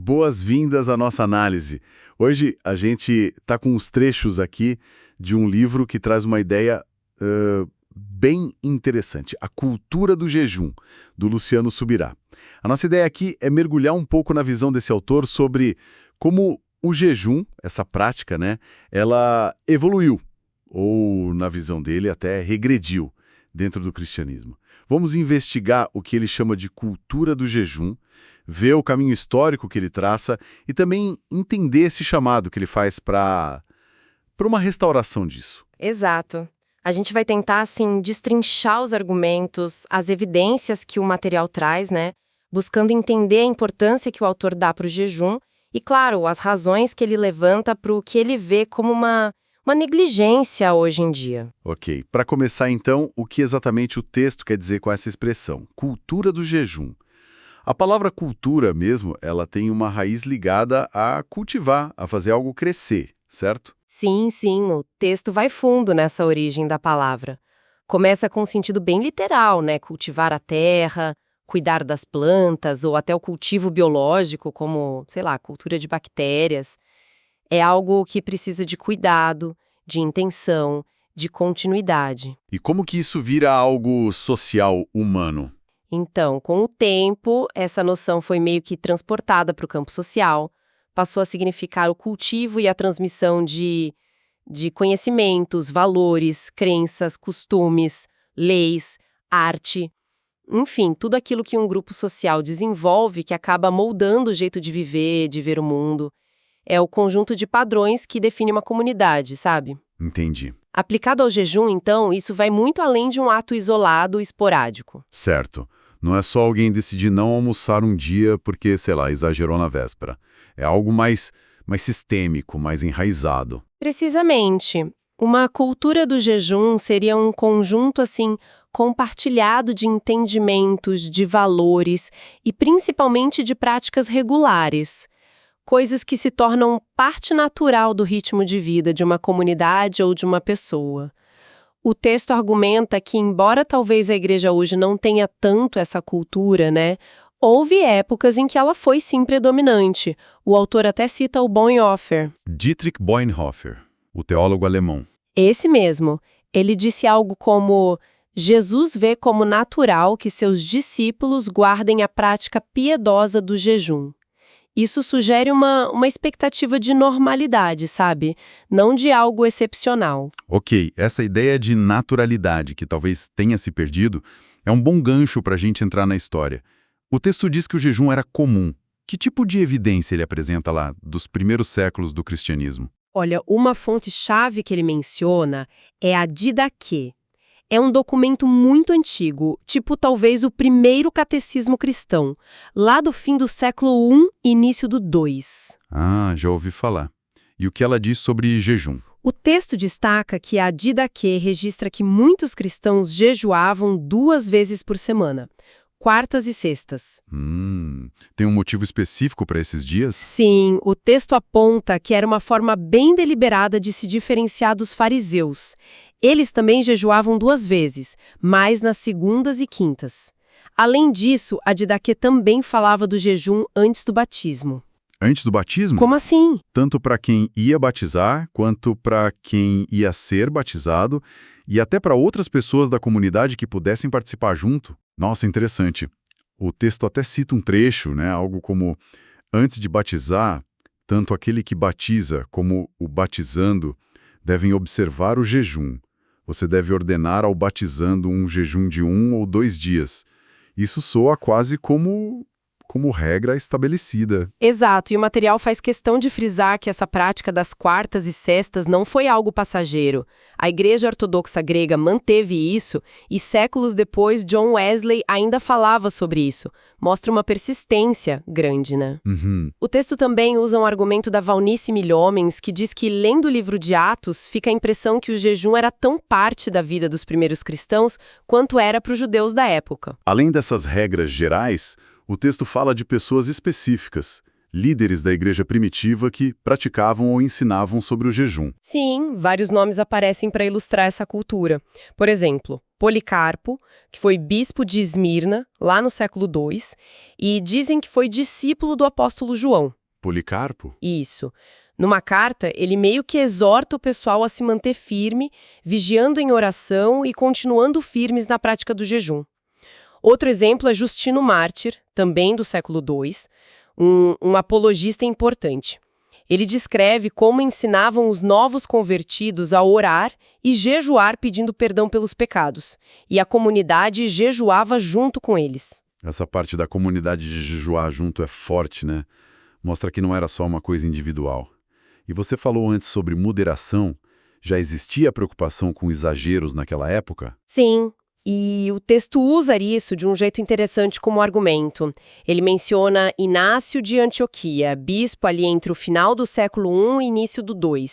boas-vindas à nossa análise. Hoje a gente está com uns trechos aqui de um livro que traz uma ideia bem interessante, A Cultura do Jejum, do Luciano Subirá. A nossa ideia aqui é mergulhar um pouco na visão desse autor sobre como o jejum, essa prática, né, ela evoluiu, ou na visão dele até regrediu dentro do cristianismo. Vamos investigar o que ele chama de cultura do jejum, ver o caminho histórico que ele traça e também entender esse chamado que ele faz para uma restauração disso. Exato. A gente vai tentar, assim, destrinchar os argumentos, as evidências que o material traz, né? Buscando entender a importância que o autor dá para o jejum e, claro, as razões que ele levanta para o que ele vê como uma negligência hoje em dia. Ok. Para começar, então, o que exatamente o texto quer dizer com essa expressão? Cultura do jejum. A palavra cultura mesmo, ela tem uma raiz ligada a cultivar, a fazer algo crescer, certo? Sim, o texto vai fundo nessa origem da palavra. Começa com um sentido bem literal, né? Cultivar a terra, cuidar das plantas ou até o cultivo biológico, como, sei lá, cultura de bactérias. É algo que precisa de cuidado, de intenção, de continuidade. E como que isso vira algo social, humano? Então, com o tempo, essa noção foi meio que transportada para o campo social, passou a significar o cultivo e a transmissão de conhecimentos, valores, crenças, costumes, leis, arte, enfim, tudo aquilo que um grupo social desenvolve que acaba moldando o jeito de viver, de ver o mundo. É o conjunto de padrões que define uma comunidade, sabe? Entendi. Aplicado ao jejum, então, isso vai muito além de um ato isolado e esporádico. Certo. Não é só alguém decidir não almoçar um dia porque, sei lá, exagerou na véspera. É algo mais sistêmico, mais enraizado. Precisamente. Uma cultura do jejum seria um conjunto, assim, compartilhado de entendimentos, de valores e principalmente de práticas regulares. Coisas que se tornam parte natural do ritmo de vida de uma comunidade ou de uma pessoa. O texto argumenta que, embora talvez a igreja hoje não tenha tanto essa cultura, né, houve épocas em que ela foi sim predominante. O autor até cita o Bonhoeffer. Dietrich Bonhoeffer, o teólogo alemão. Esse mesmo. Ele disse algo como: Jesus vê como natural que seus discípulos guardem a prática piedosa do jejum. Isso sugere uma expectativa de normalidade, sabe? Não de algo excepcional. Ok, essa ideia de naturalidade, que talvez tenha se perdido, é um bom gancho para a gente entrar na história. O texto diz que o jejum era comum. Que tipo de evidência ele apresenta lá, dos primeiros séculos do cristianismo? Olha, uma fonte-chave que ele menciona é a Didaquê. É um documento muito antigo, tipo talvez o primeiro catecismo cristão, lá do fim do século I, início do II. Ah, já ouvi falar. E o que ela diz sobre jejum? O texto destaca que a Didaquê registra que muitos cristãos jejuavam 2 vezes por semana, quartas e sextas. Tem um motivo específico para esses dias? Sim, o texto aponta que era uma forma bem deliberada de se diferenciar dos fariseus. Eles também jejuavam 2 vezes, mas nas segundas e quintas. Além disso, a Didaquê também falava do jejum antes do batismo. Antes do batismo? Como assim? Tanto para quem ia batizar, quanto para quem ia ser batizado, e até para outras pessoas da comunidade que pudessem participar junto. Nossa, interessante. O texto até cita um trecho, né? Algo como: antes de batizar, tanto aquele que batiza como o batizando devem observar o jejum. Você deve ordenar ao batizando um jejum de 1 ou 2 dias. Isso soa quase como regra estabelecida. Exato, e o material faz questão de frisar que essa prática das quartas e sextas não foi algo passageiro. A Igreja Ortodoxa Grega manteve isso e séculos depois John Wesley ainda falava sobre isso. Mostra uma persistência grande, né? O texto também usa um argumento da Valnice Milhomens, que diz que, lendo o livro de Atos, fica a impressão que o jejum era tão parte da vida dos primeiros cristãos quanto era para os judeus da época. Além dessas regras gerais, o texto fala de pessoas específicas, líderes da igreja primitiva que praticavam ou ensinavam sobre o jejum. Sim, vários nomes aparecem para ilustrar essa cultura. Por exemplo, Policarpo, que foi bispo de Esmirna, lá no século II, e dizem que foi discípulo do apóstolo João. Policarpo? Isso. Numa carta, ele meio que exorta o pessoal a se manter firme, vigiando em oração e continuando firmes na prática do jejum. Outro exemplo é Justino Mártir, também do século II, um apologista importante. Ele descreve como ensinavam os novos convertidos a orar e jejuar pedindo perdão pelos pecados, e a comunidade jejuava junto com eles. Essa parte da comunidade de jejuar junto é forte, né? Mostra que não era só uma coisa individual. E você falou antes sobre moderação. Já existia preocupação com exageros naquela época? Sim, e o texto usa isso de um jeito interessante como argumento. Ele menciona Inácio de Antioquia, bispo ali entre o final do século I e início do II.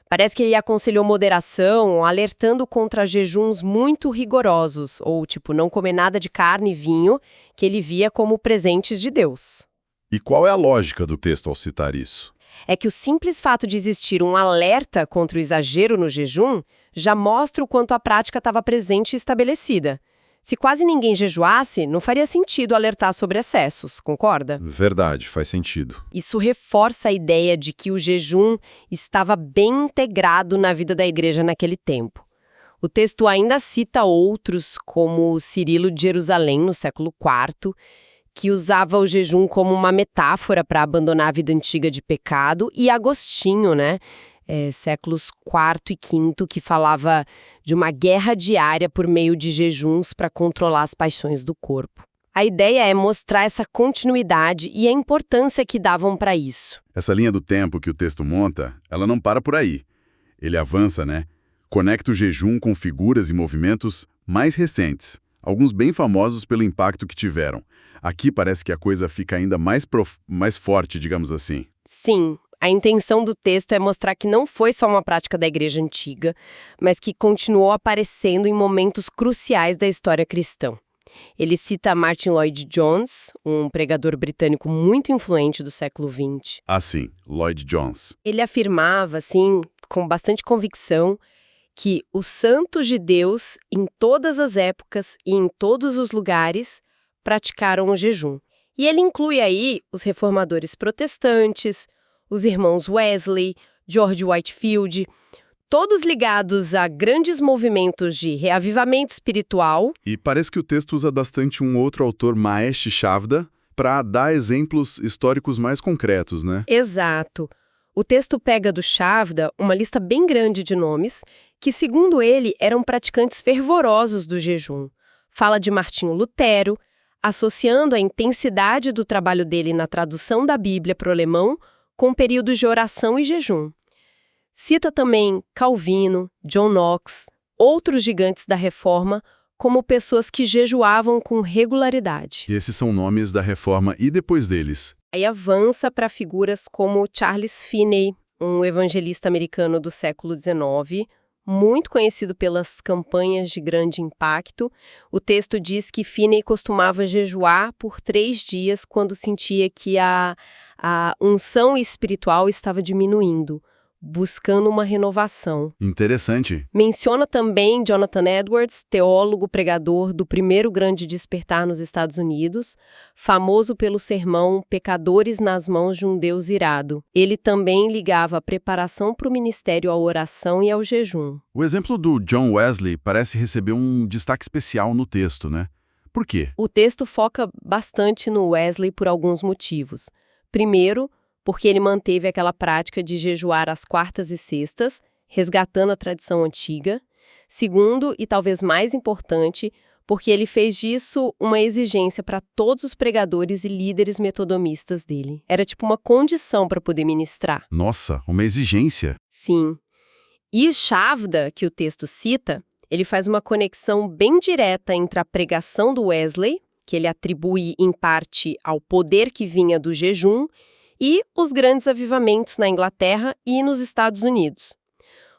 Parece que ele aconselhou moderação, alertando contra jejuns muito rigorosos, ou tipo, não comer nada de carne e vinho, que ele via como presentes de Deus. E qual é a lógica do texto ao citar isso? É que o simples fato de existir um alerta contra o exagero no jejum já mostra o quanto a prática estava presente e estabelecida. Se quase ninguém jejuasse, não faria sentido alertar sobre excessos, concorda? Verdade, faz sentido. Isso reforça a ideia de que o jejum estava bem integrado na vida da igreja naquele tempo. O texto ainda cita outros, como Cirilo de Jerusalém, no século IV, que usava o jejum como uma metáfora para abandonar a vida antiga de pecado, e Agostinho, séculos IV e V, que falava de uma guerra diária por meio de jejuns para controlar as paixões do corpo. A ideia é mostrar essa continuidade e a importância que davam para isso. Essa linha do tempo que o texto monta, ela não para por aí. Ele avança, né? Conecta o jejum com figuras e movimentos mais recentes, alguns bem famosos pelo impacto que tiveram. Aqui parece que a coisa fica ainda mais forte, digamos assim. Sim, a intenção do texto é mostrar que não foi só uma prática da igreja antiga, mas que continuou aparecendo em momentos cruciais da história cristã. Ele cita Martin Lloyd Jones, um pregador britânico muito influente do século XX. Ah, sim, Lloyd Jones. Ele afirmava, assim, com bastante convicção, que os santos de Deus, em todas as épocas e em todos os lugares, praticaram o jejum. E ele inclui aí os reformadores protestantes, os irmãos Wesley, George Whitefield, todos ligados a grandes movimentos de reavivamento espiritual. E parece que o texto usa bastante um outro autor, Mahesh Chavda, para dar exemplos históricos mais concretos, né? Exato. O texto pega do Chavda uma lista bem grande de nomes que, segundo ele, eram praticantes fervorosos do jejum. Fala de Martinho Lutero, associando a intensidade do trabalho dele na tradução da Bíblia para o alemão com períodos de oração e jejum. Cita também Calvino, John Knox, outros gigantes da Reforma, como pessoas que jejuavam com regularidade. E esses são nomes da Reforma e depois deles. Aí avança para figuras como Charles Finney, um evangelista americano do século XIX, muito conhecido pelas campanhas de grande impacto. O texto diz que Finney costumava jejuar por 3 dias quando sentia que a unção espiritual estava diminuindo, buscando uma renovação. Interessante. Menciona também Jonathan Edwards, teólogo pregador do primeiro grande despertar nos Estados Unidos, famoso pelo sermão Pecadores nas mãos de um Deus irado. Ele também ligava a preparação para o ministério à oração e ao jejum. O exemplo do John Wesley parece receber um destaque especial no texto, né? Por quê? O texto foca bastante no Wesley por alguns motivos. Primeiro, porque ele manteve aquela prática de jejuar às quartas e sextas, resgatando a tradição antiga. Segundo, e talvez mais importante, porque ele fez disso uma exigência para todos os pregadores e líderes metodomistas dele. Era tipo uma condição para poder ministrar. Nossa, uma exigência. Sim. E Chavda, que o texto cita, ele faz uma conexão bem direta entre a pregação do Wesley, que ele atribui em parte ao poder que vinha do jejum, e os grandes avivamentos na Inglaterra e nos Estados Unidos.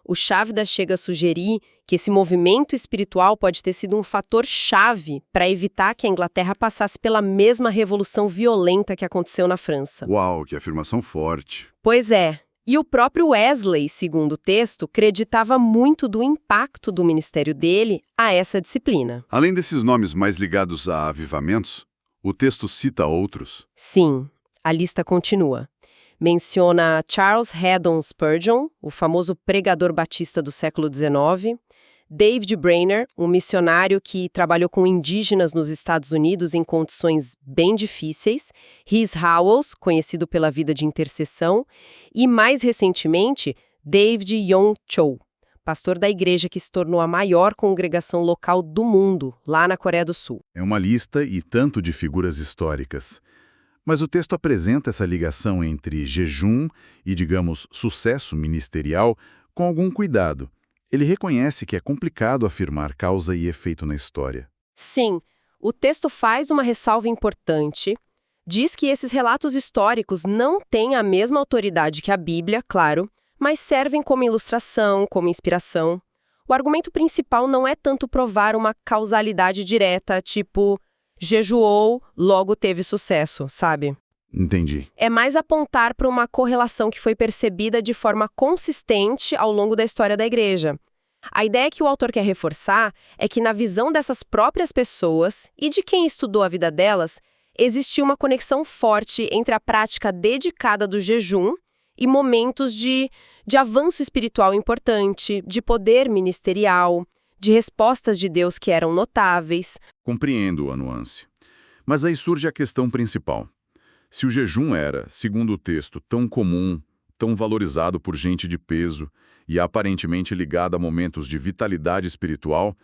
O Chavda chega a sugerir que esse movimento espiritual pode ter sido um fator chave para evitar que a Inglaterra passasse pela mesma revolução violenta que aconteceu na França. Uau, que afirmação forte. Pois é, E o próprio Wesley, segundo o texto, creditava muito do impacto do ministério dele a essa disciplina. Além desses nomes mais ligados a avivamentos, o texto cita outros. Sim, a lista continua. Menciona Charles Haddon Spurgeon, o famoso pregador batista do século XIX, David Brainerd, um missionário que trabalhou com indígenas nos Estados Unidos em condições bem difíceis, Rhys Howells, conhecido pela vida de intercessão, e, mais recentemente, David Yong Cho, pastor da igreja que se tornou a maior congregação local do mundo, lá na Coreia do Sul. É uma lista e tanto de figuras históricas. Mas o texto apresenta essa ligação entre jejum e, digamos, sucesso ministerial com algum cuidado. Ele reconhece que é complicado afirmar causa e efeito na história. Sim, o texto faz uma ressalva importante. Diz que esses relatos históricos não têm a mesma autoridade que a Bíblia, claro, mas servem como ilustração, como inspiração. O argumento principal não é tanto provar uma causalidade direta, tipo, jejuou, logo teve sucesso, sabe? Entendi. É mais apontar para uma correlação que foi percebida de forma consistente ao longo da história da igreja. A ideia que o autor quer reforçar é que, na visão dessas próprias pessoas e de quem estudou a vida delas, existia uma conexão forte entre a prática dedicada do jejum e momentos de avanço espiritual importante, de poder ministerial, de respostas de Deus que eram notáveis. Compreendo a nuance. Mas aí surge a questão principal. Se o jejum era, segundo o texto, tão comum, tão valorizado por gente de peso e aparentemente ligado a momentos de vitalidade espiritual,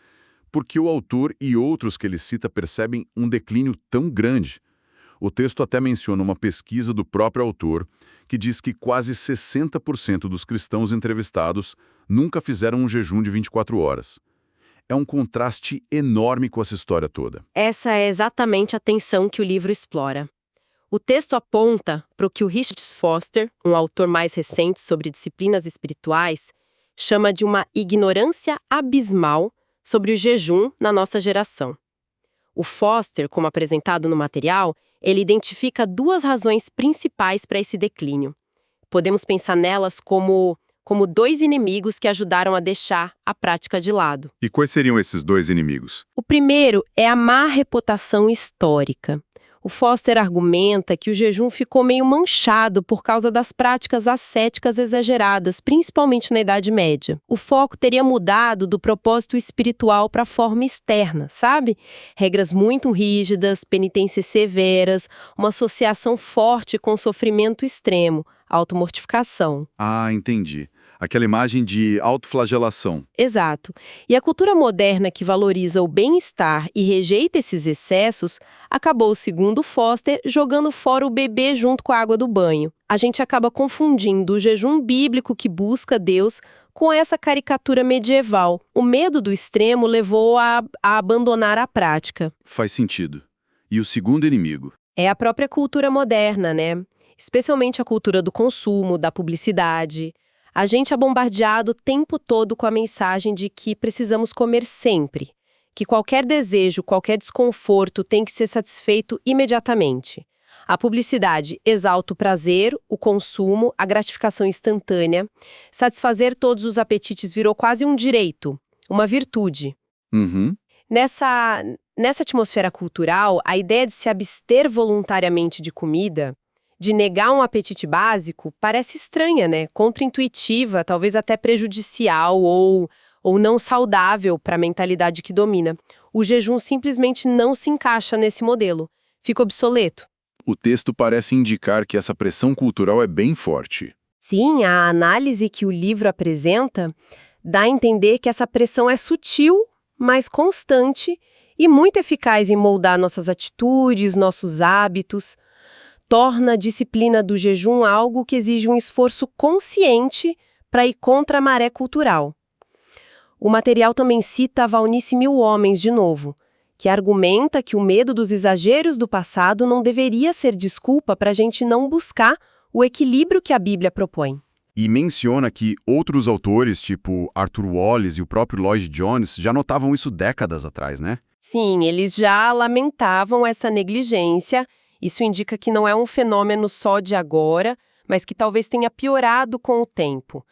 por que o autor e outros que ele cita percebem um declínio tão grande? O texto até menciona uma pesquisa do próprio autor que diz que quase 60% dos cristãos entrevistados nunca fizeram um jejum de 24 horas. É um contraste enorme com essa história toda. Essa é exatamente a tensão que o livro explora. O texto aponta para o que o Richard Foster, um autor mais recente sobre disciplinas espirituais, chama de uma ignorância abismal sobre o jejum na nossa geração. O Foster, como apresentado no material, ele identifica duas razões principais para esse declínio. Podemos pensar nelas como dois inimigos que ajudaram a deixar a prática de lado. E quais seriam esses dois inimigos? O primeiro é a má reputação histórica. O Foster argumenta que o jejum ficou meio manchado por causa das práticas ascéticas exageradas, principalmente na Idade Média. O foco teria mudado do propósito espiritual para a forma externa, sabe? Regras muito rígidas, penitências severas, uma associação forte com sofrimento extremo, automortificação. Ah, entendi. Aquela imagem de autoflagelação. Exato. E a cultura moderna que valoriza o bem-estar e rejeita esses excessos acabou, segundo Foster, jogando fora o bebê junto com a água do banho. A gente acaba confundindo o jejum bíblico que busca Deus com essa caricatura medieval. O medo do extremo levou a abandonar a prática. Faz sentido. E o segundo inimigo? É a própria cultura moderna, né? Especialmente a cultura do consumo, da publicidade. A gente é bombardeado o tempo todo com a mensagem de que precisamos comer sempre, que qualquer desejo, qualquer desconforto tem que ser satisfeito imediatamente. A publicidade exalta o prazer, o consumo, a gratificação instantânea. Satisfazer todos os apetites virou quase um direito, uma virtude. Uhum. Nessa atmosfera cultural, a ideia de se abster voluntariamente de comida, de negar um apetite básico, parece estranha, né? Contraintuitiva, talvez até prejudicial ou não saudável para a mentalidade que domina. O jejum simplesmente não se encaixa nesse modelo. Fica obsoleto. O texto parece indicar que essa pressão cultural é bem forte. Sim, a análise que o livro apresenta dá a entender que essa pressão é sutil, mas constante e muito eficaz em moldar nossas atitudes, nossos hábitos. Torna a disciplina do jejum algo que exige um esforço consciente para ir contra a maré cultural. O material também cita a Valnice Milhomens de novo, que argumenta que o medo dos exageros do passado não deveria ser desculpa para a gente não buscar o equilíbrio que a Bíblia propõe. E menciona que outros autores, tipo Arthur Wallis e o próprio Lloyd Jones, já notavam isso décadas atrás, né? Sim, eles já lamentavam essa negligência. Isso indica que não é um fenômeno só de agora, mas que talvez tenha piorado com o tempo.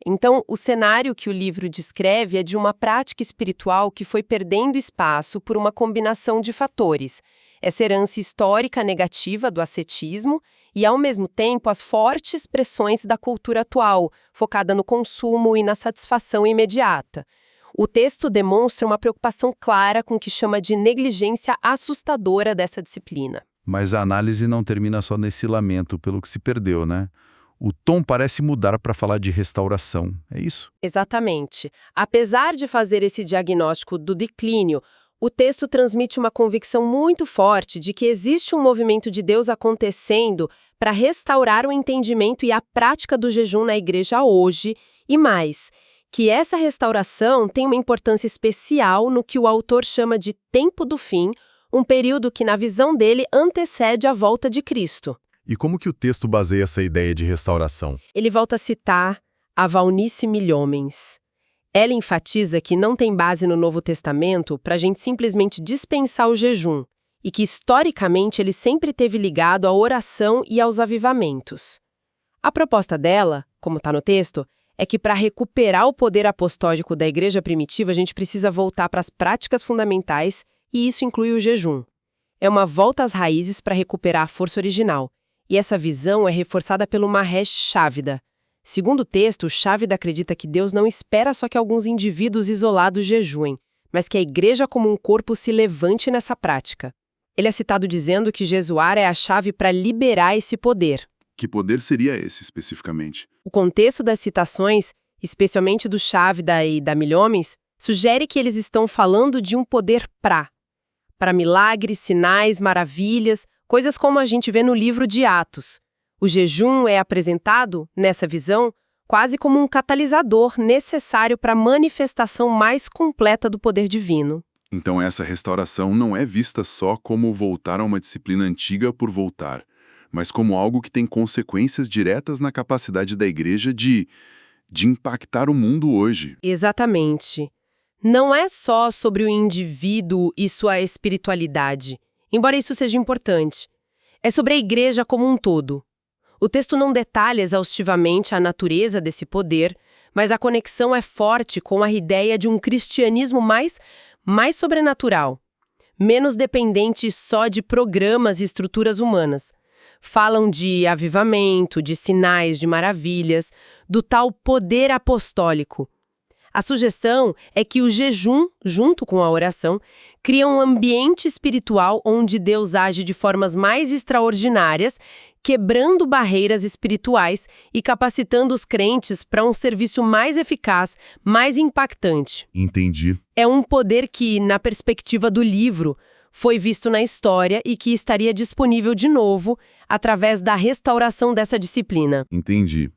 Então, o cenário que o livro descreve é de uma prática espiritual que foi perdendo espaço por uma combinação de fatores. Essa herança histórica negativa do ascetismo e, ao mesmo tempo, as fortes pressões da cultura atual, focada no consumo e na satisfação imediata. O texto demonstra uma preocupação clara com o que chama de negligência assustadora dessa disciplina. Mas a análise não termina só nesse lamento pelo que se perdeu, né? O tom parece mudar para falar de restauração, é isso? Exatamente. Apesar de fazer esse diagnóstico do declínio, o texto transmite uma convicção muito forte de que existe um movimento de Deus acontecendo para restaurar o entendimento e a prática do jejum na igreja hoje, e mais, que essa restauração tem uma importância especial no que o autor chama de tempo do fim, um período que, na visão dele, antecede a volta de Cristo. E como que o texto baseia essa ideia de restauração? Ele volta a citar a Valnice Milhomens. Ela enfatiza que não tem base no Novo Testamento para a gente simplesmente dispensar o jejum, e que historicamente ele sempre esteve ligado à oração e aos avivamentos. A proposta dela, como está no texto, é que para recuperar o poder apostólico da igreja primitiva a gente precisa voltar para as práticas fundamentais, e isso inclui o jejum. É uma volta às raízes para recuperar a força original. E essa visão é reforçada pelo Mahesh Chavda. Segundo o texto, Chavda acredita que Deus não espera só que alguns indivíduos isolados jejuem, mas que a igreja como um corpo se levante nessa prática. Ele é citado dizendo que jejuar é a chave para liberar esse poder. Que poder seria esse, especificamente? O contexto das citações, especialmente do Chavda e da Milhomens, sugere que eles estão falando de um poder para milagres, sinais, maravilhas, coisas como a gente vê no livro de Atos. O jejum é apresentado, nessa visão, quase como um catalisador necessário para a manifestação mais completa do poder divino. Então essa restauração não é vista só como voltar a uma disciplina antiga por voltar, mas como algo que tem consequências diretas na capacidade da igreja de impactar o mundo hoje. Exatamente. Não é só sobre o indivíduo e sua espiritualidade, embora isso seja importante. É sobre a igreja como um todo. O texto não detalha exaustivamente a natureza desse poder, mas a conexão é forte com a ideia de um cristianismo mais sobrenatural, menos dependente só de programas e estruturas humanas. Falam de avivamento, de sinais, de maravilhas, do tal poder apostólico. A sugestão é que o jejum, junto com a oração, cria um ambiente espiritual onde Deus age de formas mais extraordinárias, quebrando barreiras espirituais e capacitando os crentes para um serviço mais eficaz, mais impactante. Entendi. É um poder que, na perspectiva do livro, foi visto na história e que estaria disponível de novo através da restauração dessa disciplina. Entendi.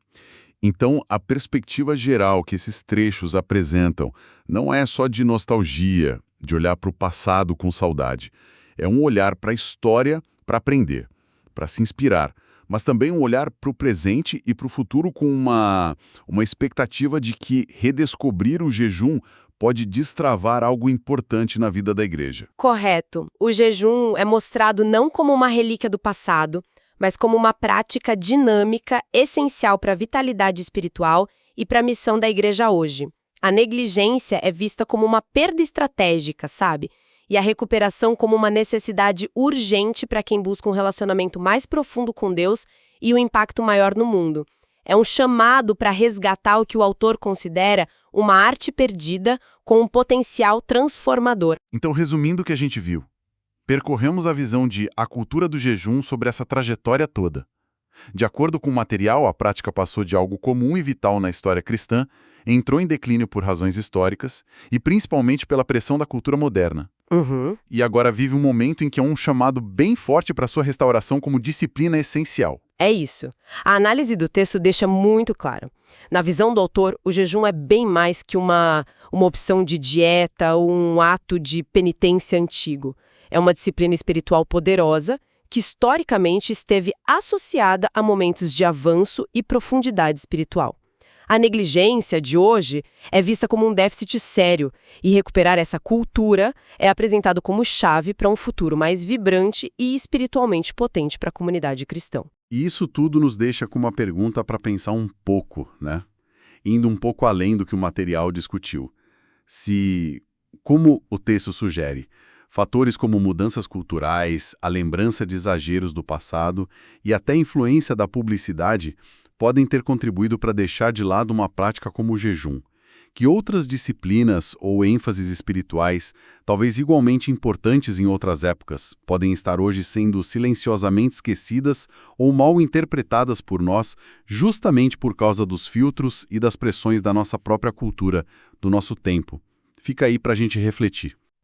Então, a perspectiva geral que esses trechos apresentam não é só de nostalgia, de olhar para o passado com saudade. É um olhar para a história para aprender, para se inspirar, mas também um olhar para o presente e para o futuro com uma expectativa de que redescobrir o jejum pode destravar algo importante na vida da igreja. Correto. O jejum é mostrado não como uma relíquia do passado, mas como uma prática dinâmica essencial para a vitalidade espiritual e para a missão da igreja hoje. A negligência é vista como uma perda estratégica, sabe? E a recuperação como uma necessidade urgente para quem busca um relacionamento mais profundo com Deus e um impacto maior no mundo. É um chamado para resgatar o que o autor considera uma arte perdida com um potencial transformador. Então, resumindo o que a gente viu, percorremos a visão de a cultura do jejum sobre essa trajetória toda. De acordo com o material, a prática passou de algo comum e vital na história cristã, entrou em declínio por razões históricas e principalmente pela pressão da cultura moderna. E agora vive um momento em que é um chamado bem forte para sua restauração como disciplina essencial. É isso. A análise do texto deixa muito claro. Na visão do autor, o jejum é bem mais que uma opção de dieta ou um ato de penitência antigo. É uma disciplina espiritual poderosa que historicamente esteve associada a momentos de avanço e profundidade espiritual. A negligência de hoje é vista como um déficit sério e recuperar essa cultura é apresentado como chave para um futuro mais vibrante e espiritualmente potente para a comunidade cristã. E isso tudo nos deixa com uma pergunta para pensar um pouco, né? Indo um pouco além do que o material discutiu. Como o texto sugere, fatores como mudanças culturais, a lembrança de exageros do passado e até a influência da publicidade podem ter contribuído para deixar de lado uma prática como o jejum. Que outras disciplinas ou ênfases espirituais, talvez igualmente importantes em outras épocas, podem estar hoje sendo silenciosamente esquecidas ou mal interpretadas por nós, justamente por causa dos filtros e das pressões da nossa própria cultura, do nosso tempo. Fica aí para a gente refletir.